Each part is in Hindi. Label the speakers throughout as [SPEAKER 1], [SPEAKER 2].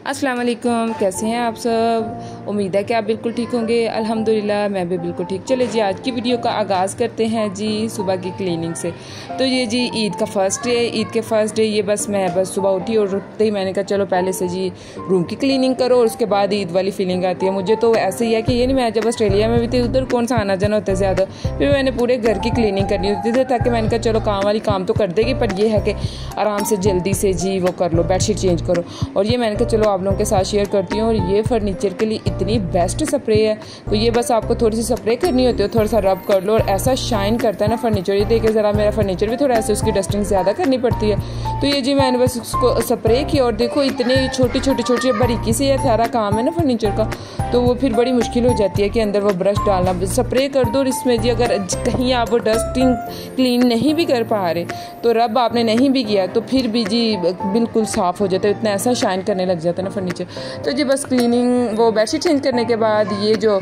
[SPEAKER 1] अस्सलाम वालेकुम, कैसे हैं आप सब। उम्मीद है कि आप बिल्कुल ठीक होंगे। अल्हम्दुलिल्लाह मैं भी बिल्कुल ठीक। चले जी आज की वीडियो का आगाज़ करते हैं जी सुबह की क्लीनिंग से। तो ये जी ईद का फ़र्स्ट डे, ईद के फ़र्स्ट डे ये मैं सुबह उठी और उठते ही मैंने कहा चलो पहले से जी रूम की क्लीनिंग करो और उसके बाद ईद वाली फीलिंग आती है। मुझे तो ऐसे ही है कि ये नहीं, मैं जब ऑस्ट्रेलिया में भी थी उधर कौन सा आना जाना होता है ज़्यादा, फिर मैंने पूरे घर की क्लीनिंग करनी होती थी ताकि मैंने कहा चलो काम वाली काम तो कर देगी, पर ये है कि आराम से जल्दी से जी वो कर लो, बेडशीट चेंज करो। और ये मैंने कहा चलो आप लोगों के साथ शेयर करती हूँ। और ये फर्नीचर के लिए इतनी बेस्ट स्प्रे है, तो ये बस आपको थोड़ी सी स्प्रे करनी होती है, थोड़ा सा रब कर लो और ऐसा शाइन करता है ना फर्नीचर। ये देखिए ज़रा मेरा फर्नीचर भी थोड़ा ऐसे, उसकी डस्टिंग ज़्यादा करनी पड़ती है। तो ये जी मैंने बस उसको स्प्रे किया और देखो इतने छोटी बारीकी से ये सारा काम है ना फर्नीचर का, तो वो फिर बड़ी मुश्किल हो जाती है कि अंदर वो ब्रश डालना। स्प्रे कर दो और इसमें जी अगर कहीं आप वो डस्टिंग क्लीन नहीं भी कर पा रहे तो रब आपने नहीं भी किया तो फिर भी जी बिल्कुल साफ़ हो जाता है, इतना ऐसा शाइन करने लग जाता है ना फर्नीचर। तो जी बस क्लीनिंग वो बेडशीट चेंज करने के बाद ये जो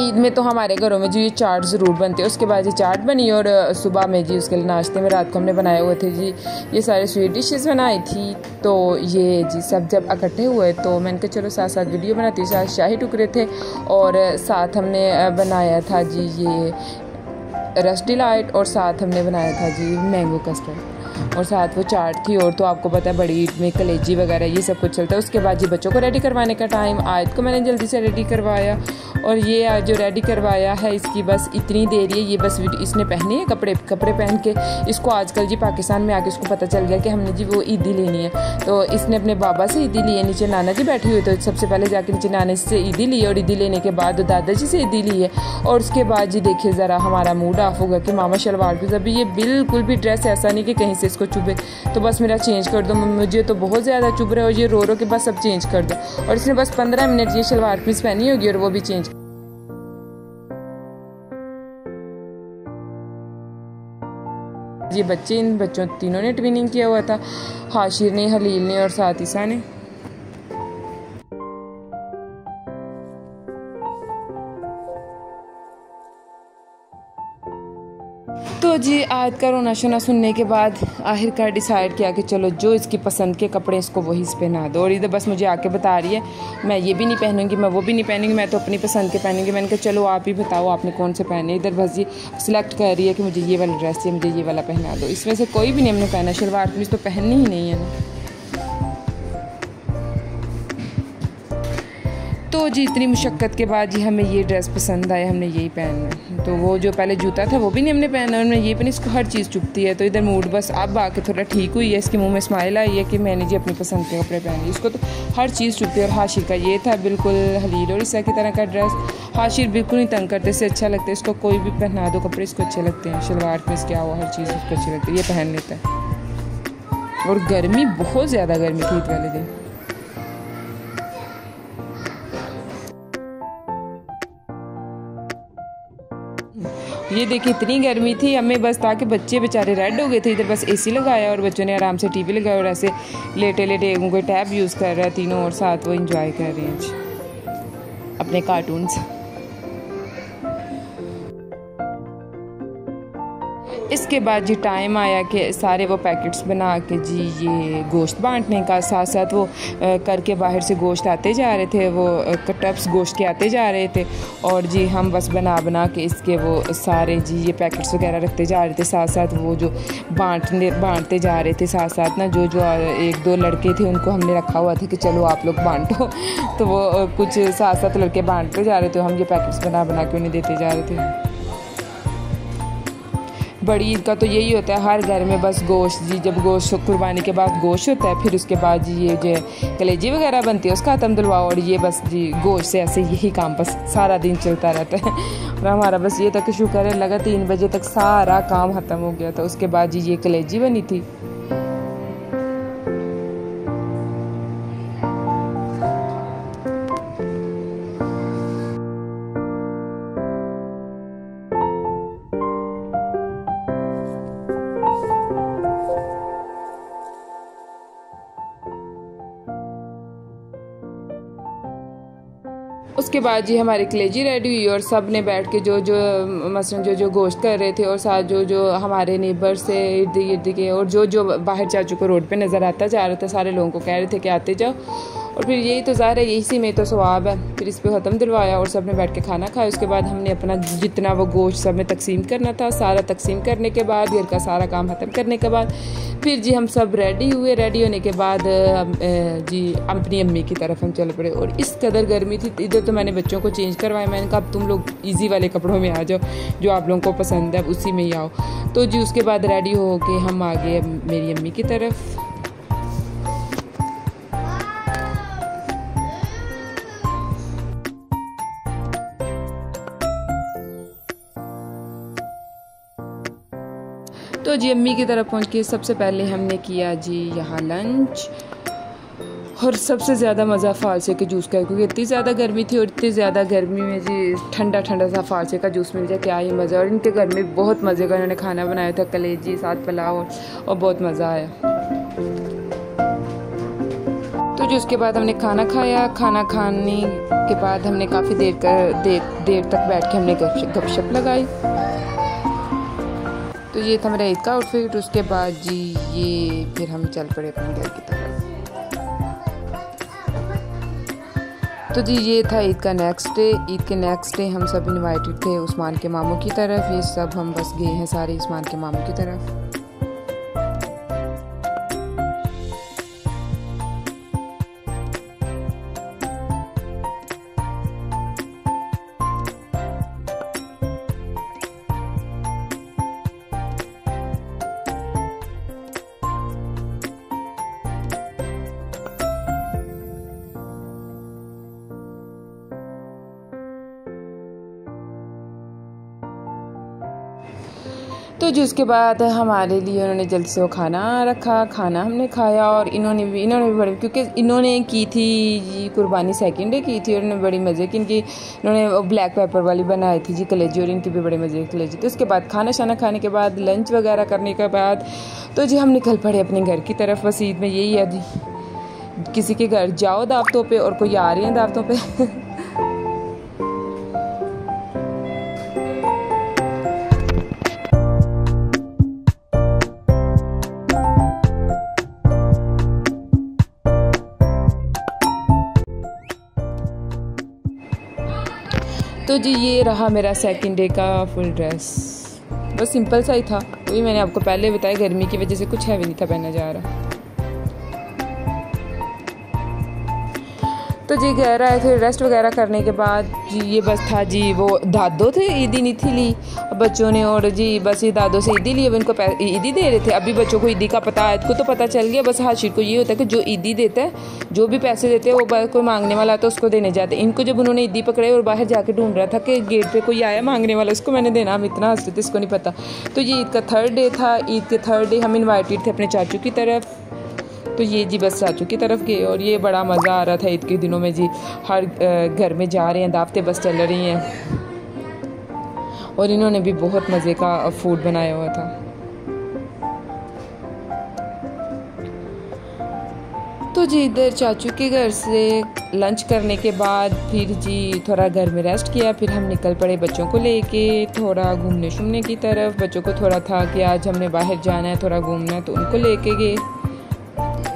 [SPEAKER 1] ईद में तो हमारे घरों में जी ये चाट ज़रूर बनते हैं। उसके बाद ये चाट बनी और सुबह में जी उसके लिए नाश्ते में रात को हमने बनाए हुए थे जी ये सारे स्वीट डिशेस बनाई थी। तो ये जी सब जब इकट्ठे हुए तो मैंने कहा चलो साथ साथ वीडियो बनाती हूँ। शाही टुकड़े थे और साथ हमने बनाया था जी ये रस डिलाइट और साथ हमने बनाया था जी मैंगो कस्टर्ड और साथ वो चाट थी। और तो आपको पता है बड़ी ईद में कलेजी वगैरह ये सब कुछ चलता है। उसके बाद जी बच्चों को रेडी करवाने का टाइम, आयत को मैंने जल्दी से रेडी करवाया और ये आज जो रेडी करवाया है इसकी बस इतनी देर ये बस इसने पहने हैं कपड़े पहन के। इसको आजकल जी पाकिस्तान में आके इसको पता चल गया कि हमने जी वो ईदी लेनी है, तो इसने अपने बाबा से ईदी ली है। नीचे नाना जी बैठी हुई तो सबसे पहले जाके नीचे नाना से ईदी ली और ईदी लेने के बाद दादाजी से ईदी ली है। और उसके बाद जी देखिए ज़रा हमारा मूड ऑफ होगा कि मामा शलवार की अभी ये बिल्कुल भी ड्रेस ऐसा नहीं कि कहीं से इसको चुभे, तो बस मेरा चेंज कर दो, मुझे तो बहुत ज़्यादा चुभ रहा है और ये रो के बस अब चेंज कर दो। और इसने बस 15 मिनट ये शलवार पीस पहनी होगी और वो भी चेंज। ये बच्चे, इन बच्चों तीनों ने ट्विनिंग किया हुआ था, हाशिर ने, हलील ने और साथ ईसा ने। तो जी आयत का रोना शोना सुनने के बाद आखिरकार डिसाइड किया कि चलो जो इसकी पसंद के कपड़े इसको वही पहना दो। और इधर बस मुझे आके बता रही है मैं ये भी नहीं पहनूंगी, मैं वो भी नहीं पहनूंगी, मैं तो अपनी पसंद के पहनूंगी। मैंने कहा चलो आप ही बताओ आपने कौन से पहने। इधर बस जी सिलेक्ट कर रही है कि मुझे ये वाला ड्रेस चाहिए, मुझे ये वाला पहना दो। इसमें से कोई भी नहीं हमने पहना, शलवार कमीज तो पहननी ही नहीं है ना। तो जी इतनी मुशक्क़त के बाद जी हमें ये ड्रेस पसंद आया, हमने यही पहनना है। तो वो जो पहले जूता था वो भी नहीं हमने पहना, हमने ये पहनी, इसको हर चीज़ चुभती है। तो इधर मूड बस अब आके थोड़ा ठीक हुई है, इसके मुंह में स्माइल आई है कि मैंने जी अपनी पसंद के कपड़े पहने। इसको तो हर चीज़ चुभती है। और हाशिर का ये था बिल्कुल हलील और ईसा की तरह का ड्रेस। हाशिर बिल्कुल नहीं तंग करते, इससे अच्छा लगता है, इसको कोई भी पहना दो कपड़े इसको अच्छे लगते हैं। शलवार में क्या हुआ, हर चीज़ उसको अच्छी लगती है, ये पहन लेता है। और गर्मी बहुत ज़्यादा गर्मी थी ईद वाले दिन। ये देखिए इतनी गर्मी थी हमें बस ताकि बच्चे बेचारे रेड हो गए थे। इधर बस एसी लगाया और बच्चों ने आराम से टीवी लगाया और ऐसे लेटे कोई टैब यूज़ कर रहा है तीनों, और साथ वो एंजॉय कर रहे हैं अपने कार्टून्स। इसके बाद जी टाइम आया कि सारे वो पैकेट्स बना के जी ये गोश्त बांटने का। साथ साथ वो करके बाहर से गोश्त आते जा रहे थे, वो टब्स गोश्त के आते जा रहे थे और जी हम बस बना के इसके वो सारे जी ये पैकेट्स वगैरह रखते जा रहे थे। साथ साथ वो जो बांटते जा रहे थे, साथ साथ ना जो एक दो लड़के थे उनको हमने रखा हुआ था कि चलो आप लोग बांटो। तो वो कुछ साथ साथ लड़के बांटते जा रहे थे, हम ये पैकेट्स बना के उन्हें देते जा रहे थे। बड़ी ईद का तो यही होता है हर घर में, बस गोश्त जी, जब गोश्त कुर्बानी के बाद गोश्त होता है, फिर उसके बाद जी ये जो कलेजी वगैरह बनती है उसका आतम दिलवाओ। और ये बस जी गोश्त से ऐसे यही काम बस सारा दिन चलता रहता है। और हमारा बस ये था कि शुक्र है लगा 3 बजे तक सारा काम ख़त्म हो गया था। उसके बाद जी ये कलेजी बनी थी। उसके बाद जी हमारी कलेजी रेडी हुई और सब ने बैठ के जो मसलन जो गोश्त कर रहे थे और साथ जो हमारे नेबर से इर्द गिर्द के और जो बाहर चाचू को रोड पे नज़र आता जा रहा था, सारे लोगों को कह रहे थे कि आते जाओ। और फिर यही तो ज़ाहिर है, यही सी में तो सवाब है। फिर इस पर ख़त्म दिलवाया और सब ने बैठ के खाना खाया। उसके बाद हमने अपना जितना वो गोश्त सब में तकसीम करना था, सारा तकसीम करने के बाद, घर का सारा काम ख़त्म करने के बाद फिर जी हम सब रेडी हुए। रेडी होने के बाद जी अपनी अम्मी की तरफ हम चल पड़े। और इस कदर गर्मी थी, इधर तो मैंने बच्चों को चेंज करवाया। मैंने कहा अब तुम लोग इजी वाले कपड़ों में आ जाओ, जो आप लोगों को पसंद है उसी में ही आओ। तो जी उसके बाद रेडी हो के हम आ गए मेरी अम्मी की तरफ। तो जी अम्मी की तरफ पहुंच के सबसे पहले हमने किया जी यहाँ लंच। और सबसे ज़्यादा मज़ा फालसे के जूस का है, क्योंकि इतनी ज़्यादा गर्मी थी और इतनी ज़्यादा गर्मी में जी ठंडा ठंडा सा फालसे का जूस मिल जाए, क्या ही मज़ा। और इनके घर में बहुत मज़े का इन्होंने खाना बनाया था, कलेजी साथ पुलाव, और बहुत मज़ा आया। तो जी उसके बाद हमने खाना खाया। खाना खाने के बाद हमने काफ़ी देर तक बैठ के हमने गपशप लगाई। तो ये था मेरा ईद का आउटफिट। उसके बाद जी ये फिर हम चल पड़े अपने घर की तरफ। तो जी ये था ईद का नेक्स्ट डे। ईद के नेक्स्ट डे हम सब इनवाइटेड थे उस्मान के मामू की तरफ। ये सब हम बस गए हैं सारे उस्मान के मामू की तरफ। तो जी उसके बाद हमारे लिए उन्होंने जल्द से वो खाना रखा। खाना हमने खाया और इन्होंने भी बड़े, क्योंकि इन्होंने की थी जी कुर्बानी सेकंड डे की थी और इन्होंने बड़ी मज़े की। इन्होंने वो ब्लैक पेपर वाली बनाई थी जी कलेजी, और इनकी भी बड़े मज़े की कलेजी। तो उसके बाद खाना शाना खाने के बाद लंच वगैरह करने के बाद तो जी हम निकल पड़े अपने घर की तरफ। बस ईद में यही है जी, किसी के घर जाओ दावतों पे और कोई आ रही है दावतों पे। तो जी ये रहा मेरा सेकंड डे का फुल ड्रेस। बस सिंपल सा ही था, वही मैंने आपको पहले बताया, गर्मी की वजह से कुछ हैवी नहीं था पहना जा रहा। तो जी घर आए थे रेस्ट वगैरह करने के बाद जी ये बस था जी वो दादो थे, ईदी नहीं थी ली बच्चों ने, और जी बस ये दादो से ईदी ली। अब इनको ईदी दे रहे थे। अभी बच्चों को ईदी का पता है, को तो पता चल गया। बस हाशिर को ये होता है कि जो ईदी देता है, जो भी पैसे देते हैं वो कोई मांगने वाला आता है उसको देने जाते। इनको जब उन्होंने ईदी पकड़े और बाहर जाके ढूंढ रहा था कि गेट पे कोई आया मांगने वाला, उसको मैंने देना, हम इतना हंसते थे, इसको नहीं पता। तो ये ईद का थर्ड डे था। ईद के थर्ड डे हम इन्वाइटेड थे अपने चाचू की तरफ। तो ये जी बस चाचू की तरफ गए और ये बड़ा मज़ा आ रहा था ईद के दिनों में जी। हर घर में जा रहे हैं, दावतें बस चल रही हैं, और इन्होंने भी बहुत मज़े का फूड बनाया हुआ था। तो जी इधर चाचू के घर से लंच करने के बाद फिर जी थोड़ा घर में रेस्ट किया। फिर हम निकल पड़े बच्चों को लेके थोड़ा घूमने शूमने की तरफ। बच्चों को थोड़ा था कि आज हमने बाहर जाना है, थोड़ा घूमना है, तो उनको लेके गए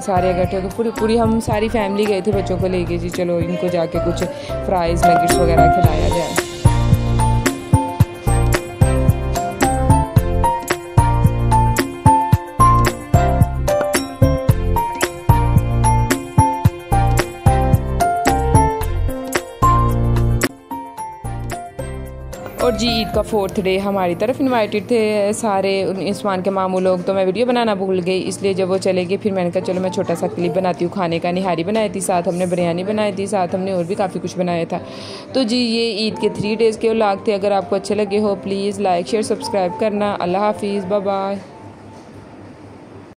[SPEAKER 1] सारे इकट्ठे। तो पूरी हम सारी फैमिली गए थे बच्चों को लेके जी, चलो इनको जाके कुछ फ्राइज़ नगेट्स वगैरह खिलाया जाए। और जी ईद का फोर्थ डे हमारी तरफ इनवाइटेड थे सारे उस्मान के मामू लोग। तो मैं वीडियो बनाना भूल गई, इसलिए जब वो चले गए फिर मैंने कहा चलो मैं छोटा सा क्लिप बनाती हूँ खाने का। निहारी बनाई थी, साथ हमने बिरयानी बनाई थी, साथ हमने और भी काफ़ी कुछ बनाया था। तो जी ये ईद के 3 डेज़ के व्लॉग थे। अगर आपको अच्छे लगे हो प्लीज़ लाइक शेयर सब्सक्राइब करना। अल्लाह हाफिज़, बाय बाय।